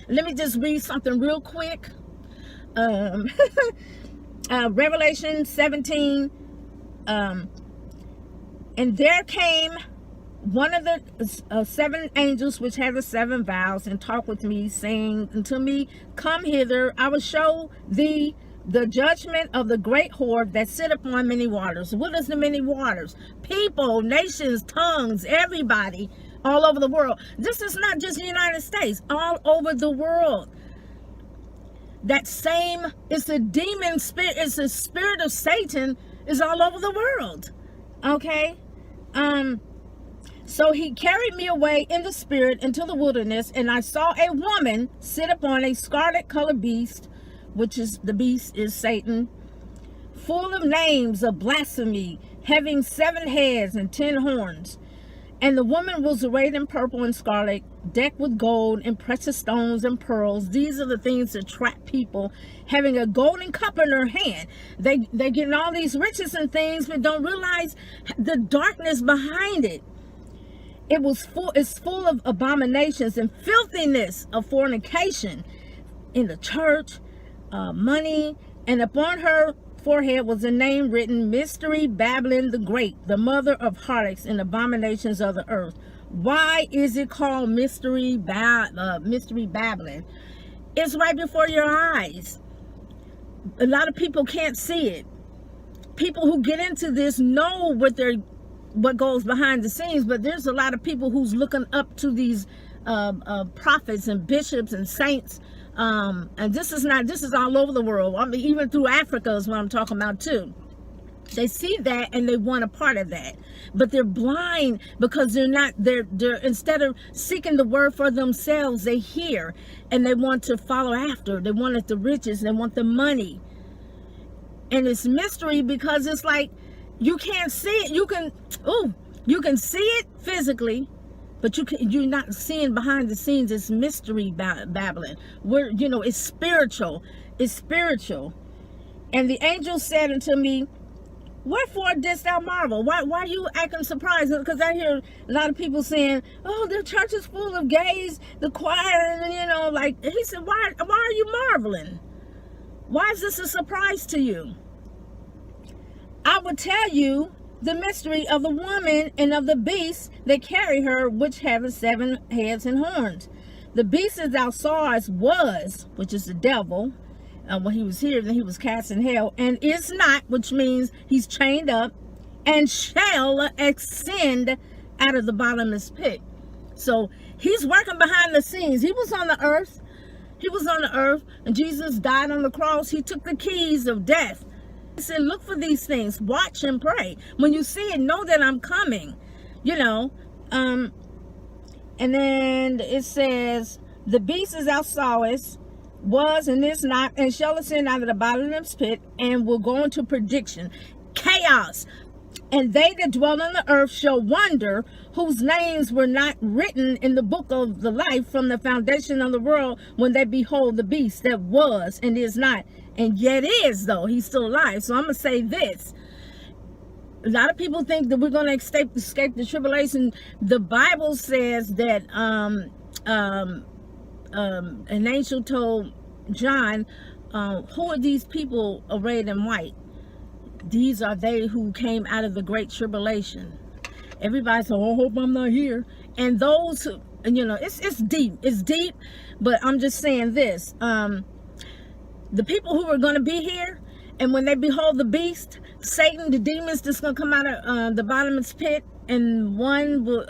Let me just read something real quick. Um, Revelation 17. And there came one of the 7 angels which had the 7 vials, and talked with me, saying unto me, Come hither, I will show thee the judgment of the great whore that sit upon many waters. What is the many waters? People, nations, tongues, everybody, all over the world. This is not just the United States, all over the world. That same, it's a demon spirit, it's a spirit of Satan, is all over the world. Okay? So he carried me away in the spirit into the wilderness, and I saw a woman sit upon a scarlet colored beast, which is the beast is Satan, full of names of blasphemy, having 7 heads and 10 horns. And the woman was arrayed in purple and scarlet, decked with gold and precious stones and pearls. These are the things that trap people, having a golden cup in her hand. They're getting all these riches and things, but don't realize the darkness behind it. It's full of abominations and filthiness of fornication in the church, money, and upon her forehead was a name written, Mystery Babylon the Great, the mother of harlots and abominations of the earth. Why is it called Mystery Babylon? It's right before your eyes. A lot of people can't see it. People who get into this know what goes behind the scenes, but there's a lot of people who's looking up to these prophets and bishops and saints. And this is all over the world. I mean, even through Africa is what I'm talking about too. They see that and they want a part of that, but they're blind because they're instead of seeking the word for themselves, they hear and they want to follow after. They want the riches, they want the money. And it's mystery because it's like you can't see it. You can see it physically, but you're not seeing behind the scenes. It's mystery Babylon, where it's spiritual. It's spiritual. And the angel said unto me, Wherefore didst thou marvel? Why are you acting surprised? Because I hear a lot of people saying, "Oh, the church is full of gays, the choir," and like he said, why are you marveling? Why is this a surprise to you? I will tell you the mystery of the woman and of the beast that carry her, which have 7 heads and horns. The beast that thou sawest was, which is the devil, when he was here, then he was cast in hell, and is not, which means he's chained up, and shall ascend out of the bottomless pit. So he's working behind the scenes. He was on the earth. And Jesus died on the cross. He took the keys of death. He said, look for these things, watch and pray. When you see it, know that I'm coming, and then it says, the beast as thou sawest was and is not, and shall ascend out of the bottomless pit, and will go into perdition, chaos. And they that dwell on the earth shall wonder, whose names were not written in the book of the life from the foundation of the world, when they behold the beast that was and is not, and yet is, though he's still alive. So I'm going to say this. A lot of people think that we're going to escape the tribulation. The Bible says that an angel told John, who are these people arrayed in white? These are they who came out of the great tribulation. Everybody said, oh, I hope I'm not here. And those who, it's deep, but I'm just saying this. The people who are going to be here, and when they behold the beast, Satan, the demons that's going to come out of the bottomless pit, and one will,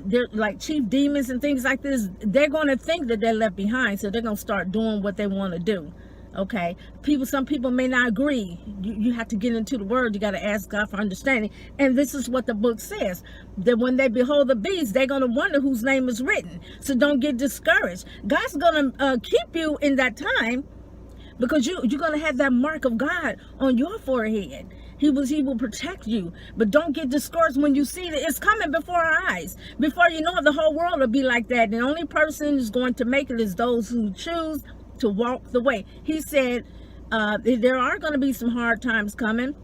they're like chief demons and things like this, they're going to think that they're left behind, so they're going to start doing what they want to do. Okay, some people may not agree. You have to get into the word. You got to ask God for understanding. And this is what the book says, that when they behold the beast, they're going to wonder whose name is written. So don't get discouraged. God's going to keep you in that time, because you're going to have that mark of God on your forehead. He will protect you. But don't get discouraged when you see that it's coming before our eyes. Before you know it, the whole world will be like that. And the only person who's going to make it is those who choose to walk the way. He said there are going to be some hard times coming,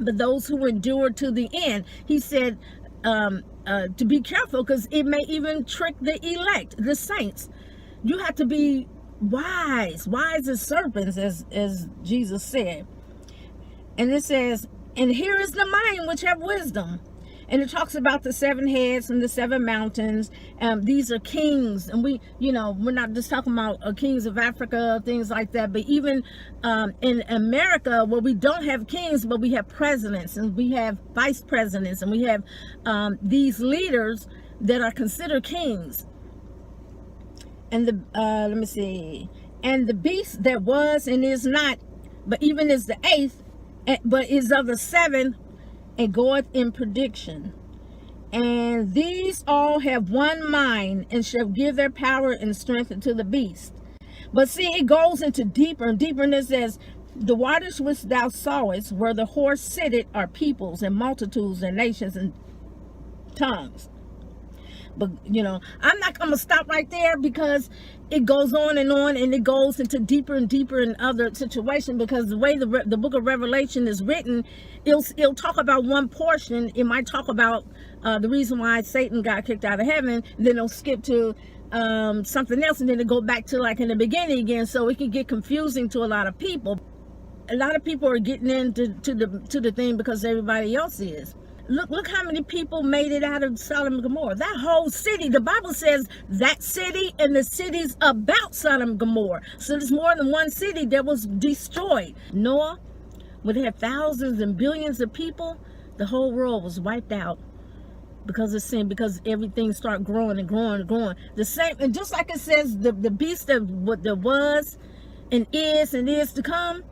but those who endure to the end, he said to be careful, because it may even trick the elect, the saints. You have to be wise as serpents, as Jesus said. And it says, and here is the mind which have wisdom. And it talks about the 7 heads and the 7 mountains. These are kings, and we're not just talking about kings of Africa, things like that. But even in America, where we don't have kings, but we have presidents, and we have vice presidents, and we have these leaders that are considered kings. And the let me see. And the beast that was and is not, but even is the 8th, but is of the 7th, and goeth in prediction. And these all have one mind, and shall give their power and strength unto the beast. But see, it goes into deeper and deeper, and it says, the waters which thou sawest, where the horse sitteth, are peoples and multitudes and nations and tongues. But I'm not going to stop right there, because it goes on, and it goes into deeper and deeper in other situations, because the way the book of Revelation is written, it'll talk about one portion. It might talk about the reason why Satan got kicked out of heaven, then it'll skip to something else, and then it'll go back to like in the beginning again. So it can get confusing to a lot of people. A lot of people are getting into the thing because everybody else is. Look how many people made it out of Sodom and Gomorrah. That whole city, the Bible says that city and the cities about Sodom and Gomorrah. So there's more than one city that was destroyed. Noah, when they had thousands and billions of people, the whole world was wiped out because of sin, because everything started growing and growing and growing. The same, and just like it says, the beast of what there was and is to come.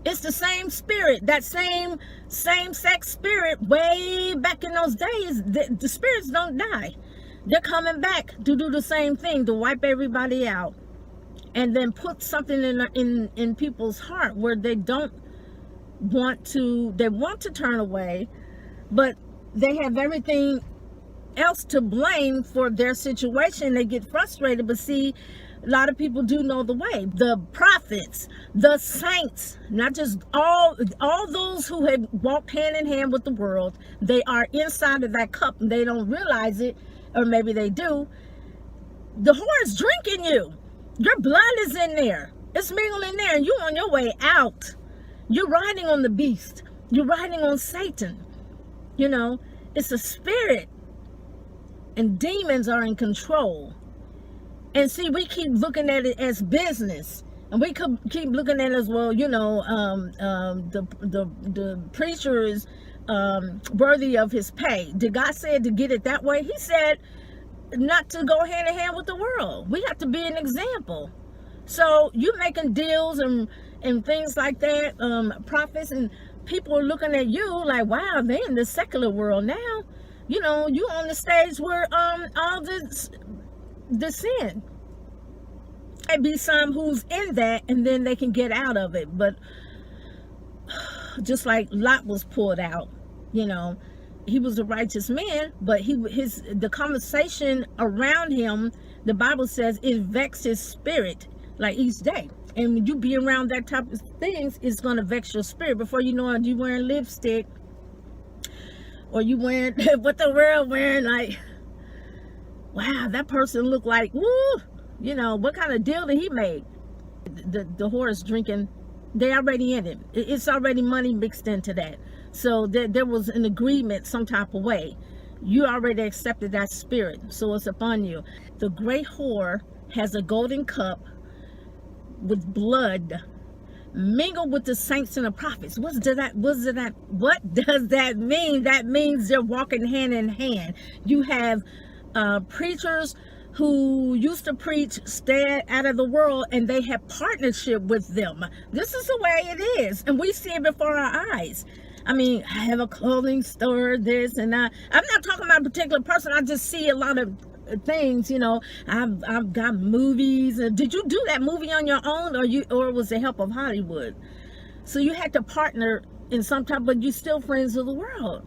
It's the same spirit, that same sex spirit way back in those days. The spirits don't die. They're coming back to do the same thing, to wipe everybody out, and then put something in people's heart where they don't want to. They want to turn away, but they have everything else to blame for their situation. They get frustrated, but see, a lot of people do know the way. The prophets, the saints, not just all those who have walked hand in hand with the world, they are inside of that cup and they don't realize it, or maybe they do. The whore is drinking you. Your blood is in there. It's mingling there, and you're on your way out. You're riding on the beast. You're riding on Satan. It's a spirit, and demons are in control. And see, we keep looking at it as business, and we keep looking at it as, well, the preacher is worthy of his pay. Did God say to get it that way? He said not to go hand in hand with the world. We have to be an example. So you making deals and things like that, prophets, and people are looking at you like, wow, they in the secular world now. You on the stage where all the sin. It be some who's in that, and then they can get out of it. But just like Lot was pulled out, he was a righteous man, but the conversation around him, the Bible says, it vexed his spirit like each day. And when you be around that type of things, it's going to vex your spirit. Before you know it, you wearing lipstick, or you wearing what the world wearing, like, wow, that person looked like, woo, what kind of deal did he make? The whore is drinking. They already in it. It's already money mixed into that. So there was an agreement some type of way. You already accepted that spirit, so it's upon you. The great whore has a golden cup with blood mingled with the saints and the prophets. What does that mean? That means they're walking hand in hand. You have preachers who used to preach stay out of the world, and they have partnership with them. This is the way it is, and we see it before our eyes. I mean, I have a clothing store, this and that. I'm not talking about a particular person. I just see a lot of things, I've got movies. Did you do that movie on your own, or was the help of Hollywood? So you had to partner in some type, but you still friends of the world.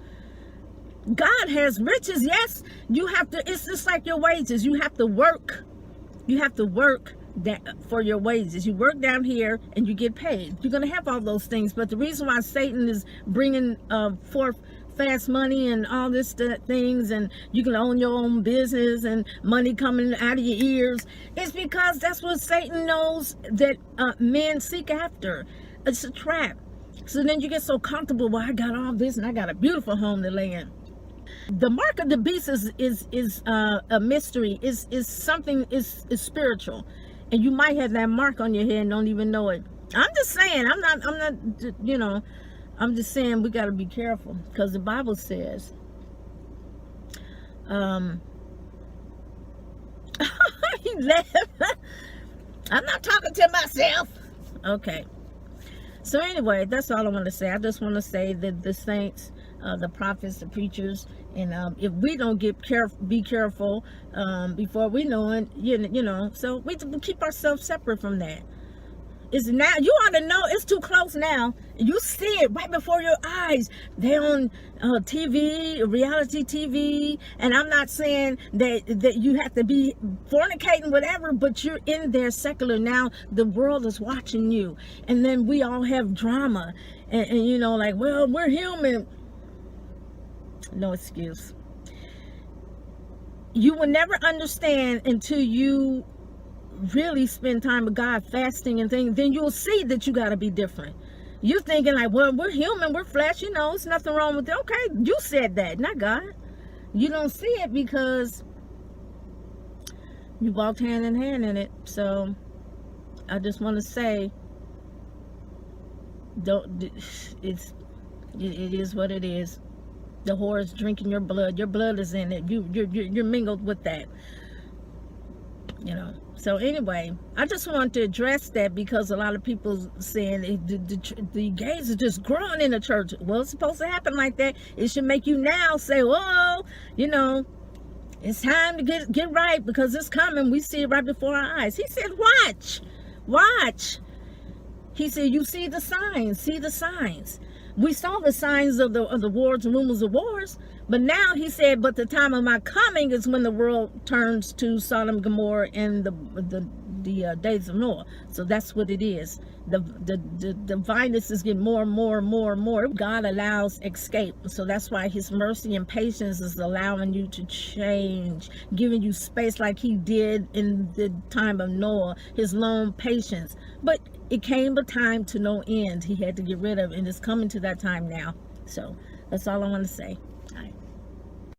God has riches. Yes, you have to. It's just like your wages. You have to work. You have to work for your wages. You work down here and you get paid. You're going to have all those things. But the reason why Satan is bringing forth fast money and all this things, and you can own your own business and money coming out of your ears. It's because that's what Satan knows that men seek after. It's a trap. So then you get so comfortable. Well, I got all this and I got a beautiful home to lay in. The mark of the beast is a mystery. Is something is spiritual, and you might have that mark on your head and don't even know it. I'm just saying. I'm not. You know. I'm just saying we got to be careful, because the Bible says. He left. I'm not talking to myself. Okay. So anyway, that's all I want to say. I just want to say that the saints, the prophets, the preachers, and if we don't be careful, before we know it, you know, so we keep ourselves separate from that. It's now, you ought to know it's too close now. You see it right before your eyes. They're on TV, reality TV, and I'm not saying that you have to be fornicating, whatever, but you're in there secular now. The world is watching you, and then we all have drama, and you know, like, well, we're human. No excuse. You will never understand until you really spend time with God, fasting and things. Then you'll see that you got to be different. You're thinking like, well, we're human, we're flesh, you know, it's nothing wrong with it. Okay, you said that, not God. You don't see it because you walked hand in hand in it. So I just want to say, it is what it is. The whore is drinking your blood. Your blood is in it. You're mingled with that, you know. So anyway, I just want to address that, because a lot of people saying the gays are just growing in the church. Well, it's supposed to happen like that. It should make you now say, whoa, you know, it's time to get right, because it's coming. We see it right before our eyes. He said, watch. He said, you see the signs. We saw the signs of the wars and rumors of wars, but now he said, but the time of my coming is when the world turns to Sodom and Gomorrah and the days of Noah. So that's what it is. The violence is getting more and more and more and more. God allows escape. So that's why his mercy and patience is allowing you to change, giving you space like he did in the time of Noah, his long patience. But it came a time to no end. He had to get rid of it, and it's coming to that time now. So that's all I want to say.